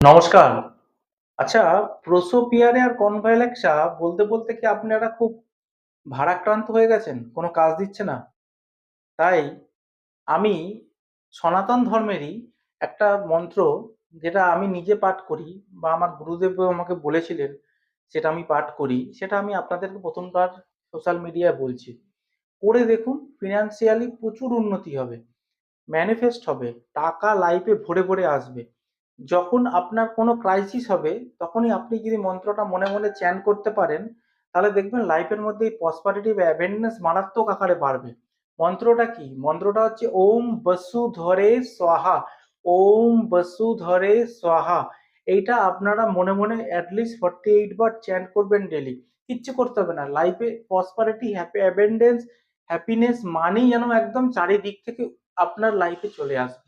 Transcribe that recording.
নমস্কার। আচ্ছা, প্রোসোপিয়ারে আর কনভাইলাক্সা বলতে, বলতে কি আপনারা খুব ভারাক্রান্ত হয়ে গেছেন? কোনো কাজ দিচ্ছে না? তাই আমি সনাতন ধর্মেরই একটা মন্ত্র যেটা আমি নিজে পাঠ করি বা আমার গুরুদেবও আমাকে বলেছিলেন সেটা আমি পাঠ করি, সেটা আমি আপনাদেরকে ১ম বার সোশ্যাল মিডিয়ায় বলছি। করে দেখুন ফিন্যান্সিয়ালি প্রচুর উন্নতি হবে। ম্যানিফেস্ট হবে, টাকা লাইফে ভরে ভরে আসবে। যখন আপনার কোনো ক্রাইসিস হবে তখনই আপনি যদি মন্ত্রটা মনে মনে চ্যান করতে পারেন, তাহলে দেখবেন লাইফের মধ্যে এই প্রসপারিটি বা অ্যাবেন্ডেন্স মারাত্মক আকারে বাড়বে। মন্ত্রটা কি? মন্ত্রটা হচ্ছে ওম বসুধরে স্বাহা, ওম বসুধরে স্বাহা। এইটা আপনারা মনে মনে অ্যাটলিস্ট 48 বার চ্যান্ট করবেন ডেলি। কিচ্ছু করতে হবে না, লাইফে প্রসপারিটি, হ্যাপি অ্যাবেন্ডেন্স, হ্যাপিনেস, মানি যেন একদম চারিদিক থেকে আপনার লাইফে চলে আসবে।